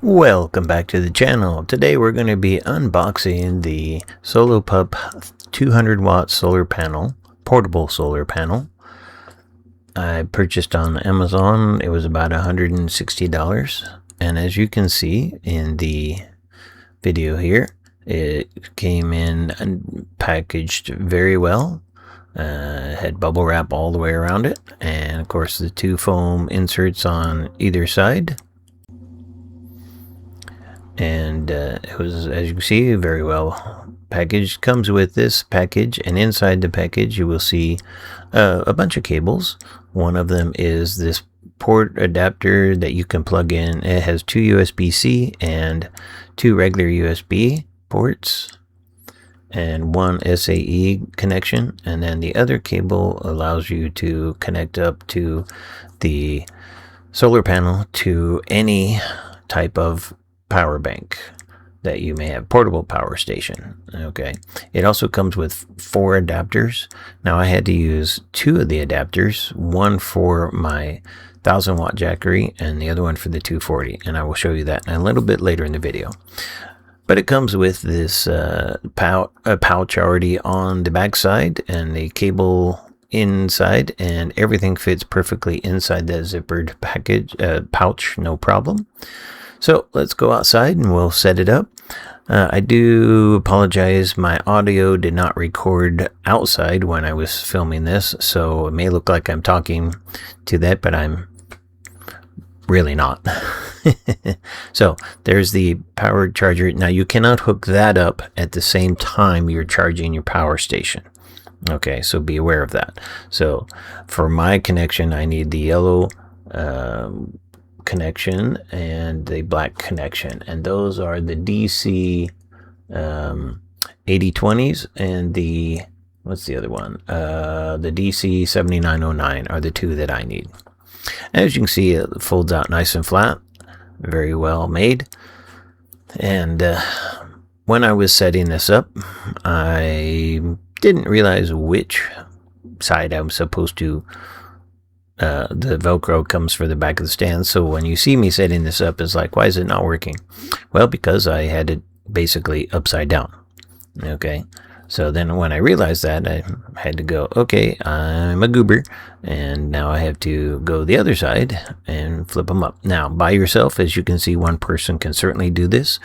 Welcome back to the channel. Today we're going to be unboxing the Solopup 200 watt solar panel, portable solar panel. I purchased on Amazon. It was about $160, and as you can see in the video here, it came in packaged very well. Had bubble wrap all the way around it, and of course the two foam inserts on either side. And it was, as you can see, very well packaged. Comes with this package, and inside the package you will see a bunch of cables. One of them is this port adapter that you can plug in. It has two USB-C and two regular USB ports and one SAE connection, and then the other cable allows you to connect up to the solar panel to any type of power bank that you may have, portable power station. Okay, it also comes with 4 adapters. Now I had to use 2 of the adapters, one for my 1000 watt Jackery and the other one for the 240, and I will show you that a little bit later in the video. But it comes with this pouch already on the back side and the cable inside, and everything fits perfectly inside the zippered package pouch, no problem. So let's go outside and we'll set it up. I do apologize, my audio did not record outside when I was filming this, so it may look like I'm talking to that, but I'm really not. So there's the power charger. Now you cannot hook that up at the same time you're charging your power station. Okay, so be aware of that. So for my connection, I need the yellow connection and the black connection, and those are the DC 8020s and the, what's the other one, the DC 7909 are the 2 that I need. As you can see, it folds out nice and flat, very well made. And when I was setting this up, I didn't realize which side I'm supposed to the Velcro comes for the back of the stand. So when you see me setting this up, it's like, why is it not working? Well, because I had it basically upside down. Okay, so then when I realized that, I had to go, okay, I'm a goober, and now I have to go the other side and flip them up. Now, by yourself, as you can see, one person can certainly do this.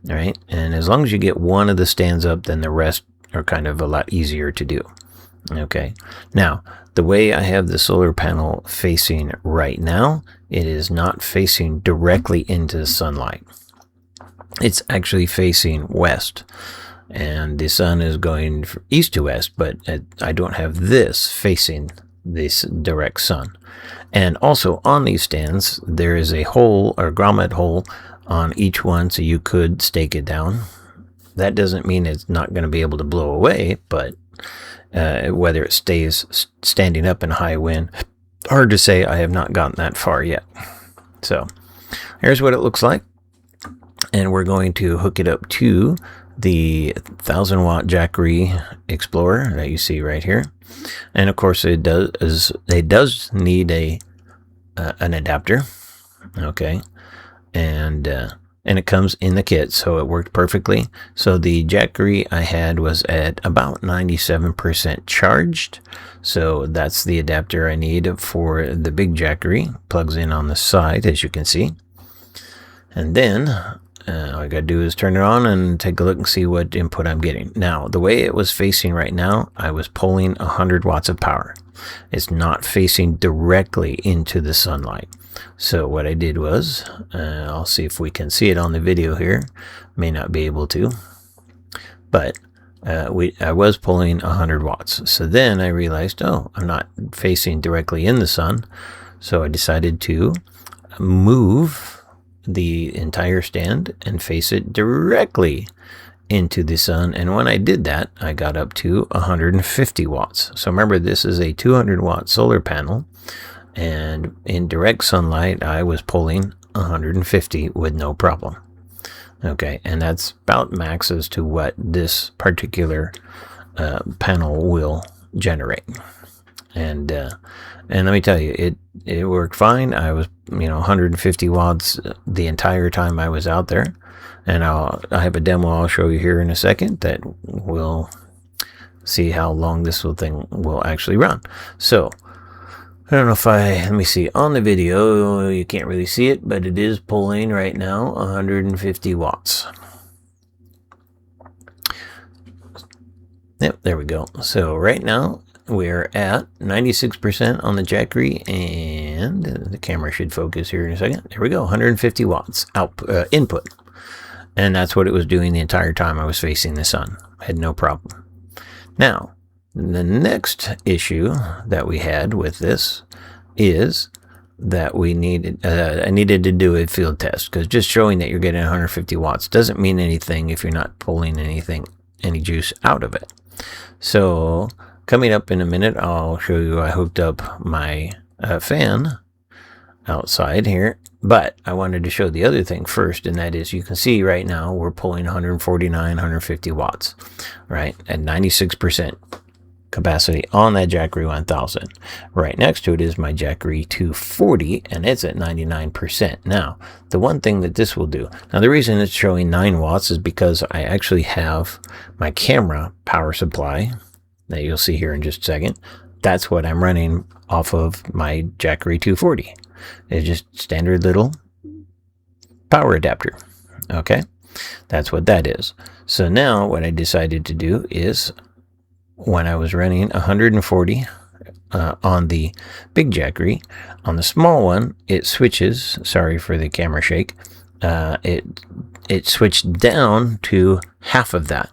All right, and as long as you get one of the stands up, then the rest are kind of a lot easier to do. Okay, now the way I have the solar panel facing right now, it is not facing directly into the sunlight. It's actually facing west, and the sun is going east to west, but I don't have this facing this direct sun. And also on these stands, there is a hole or grommet hole on each one, so you could stake it down. That doesn't mean it's not going to be able to blow away, but whether it stays standing up in high wind, hard to say. I have not gotten that far yet. So here's what it looks like, and we're going to hook it up to the 1000 watt Jackery Explorer that you see right here. And of course it does need an adapter. Okay, and it comes in the kit, so it worked perfectly. So the Jackery I had was at about 97% charged, so that's the adapter I need for the big Jackery. Plugs in on the side, as you can see, and then all I gotta do is turn it on and take a look and see what input I'm getting. Now, the way it was facing right now, I was pulling 100 watts of power. It's not facing directly into the sunlight. So what I did was, I'll see if we can see it on the video here. May not be able to, but I was pulling 100 watts. So then I realized, oh, I'm not facing directly in the sun. So I decided to move the entire stand and face it directly into the sun. And when I did that, I got up to 150 watts. So remember, this is a 200 watt solar panel, and in direct sunlight I was pulling 150 with no problem. Okay, and that's about max as to what this particular panel will generate. And And let me tell you, it worked fine. I was 150 watts the entire time I was out there. And I have a demo I'll show you here in a second that will see how long this thing will actually run. So I don't know if let me see, on the video you can't really see it, but it is pulling right now 150 watts. Yep, there we go. So right now we're at 96% on the Jackery, and the camera should focus here in a second. There we go, 150 watts input. And that's what it was doing the entire time I was facing the sun. I had no problem. Now, the next issue that we had with this is that I needed to do a field test, because just showing that you're getting 150 watts doesn't mean anything if you're not pulling any juice out of it. So coming up in a minute, I'll show you I hooked up my fan outside here, but I wanted to show the other thing first, and that is you can see right now we're pulling 149, 150 watts, right, at 96% capacity on that Jackery 1000. Right next to it is my Jackery 240, and it's at 99%. Now, the one thing that this will do, now the reason it's showing 9 watts is because I actually have my camera power supply that you'll see here in just a second. That's what I'm running off of my Jackery 240. It's just standard little power adapter. Okay, that's what that is. So now what I decided to do is, when I was running 140 on the big Jackery, on the small one it switches, sorry for the camera shake, it switched down to half of that,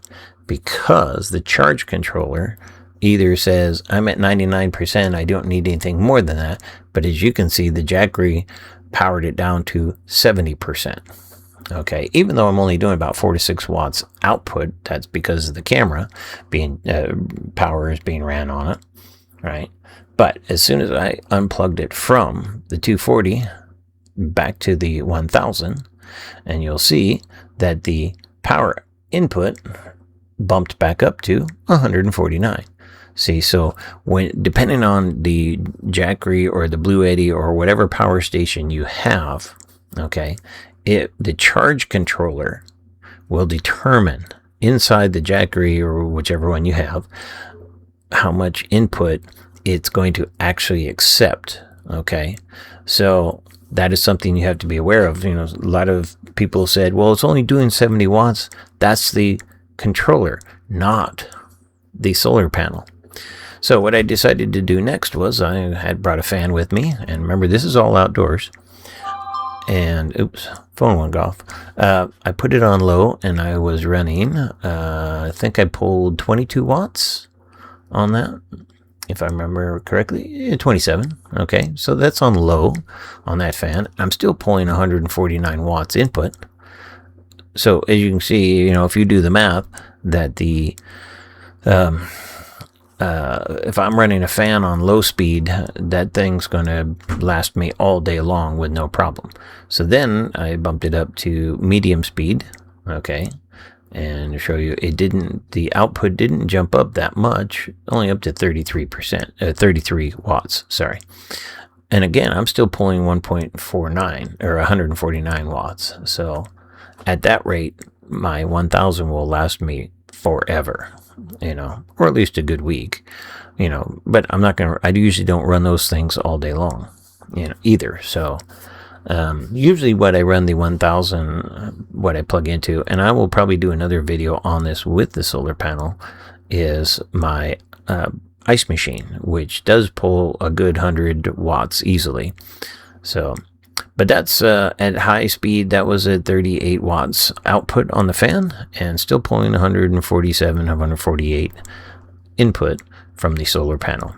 because the charge controller either says I'm at 99%, I don't need anything more than that, but as you can see the Jackery powered it down to 70%. Okay, even though I'm only doing about 4 to 6 watts output, that's because of the camera being power is being ran on it, right? But as soon as I unplugged it from the 240 back to the 1000, and you'll see that the power input bumped back up to 149. See, so depending on the Jackery or the Blue Eddy or whatever power station you have, okay, the charge controller will determine inside the Jackery or whichever one you have how much input it's going to actually accept. Okay, so that is something you have to be aware of. A lot of people said, well, it's only doing 70 watts. That's the controller, not the solar panel. So what I decided to do next was I had brought a fan with me, and remember, this is all outdoors. And oops, phone went off. I put it on low, and I was running, I think I pulled 22 watts on that, if I remember correctly. 27. Okay, so that's on low on that fan. I'm still pulling 149 watts input. So as you can see, if you do the math, that the if I'm running a fan on low speed, that thing's going to last me all day long with no problem. So then I bumped it up to medium speed, okay, and to show you, the output didn't jump up that much, only up to 33 watts, sorry. And again, I'm still pulling 1.49 or 149 watts. So at that rate, my 1000 will last me forever, or at least a good week, but I usually don't run those things all day long, either. So usually what I run the 1000, what I plug into, and I will probably do another video on this with the solar panel, is my ice machine, which does pull a good 100 watts easily. So, but that's at high speed, that was at 38 watts output on the fan, and still pulling 147, 148 input from the solar panel.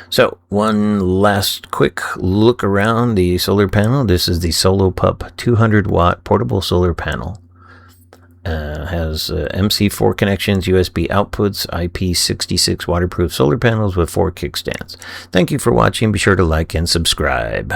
So one last quick look around the solar panel. This is the Solopup 200 watt portable solar panel. Has MC4 connections, USB outputs, IP66 waterproof solar panels with 4 kickstands. Thank you for watching. Be sure to like and subscribe.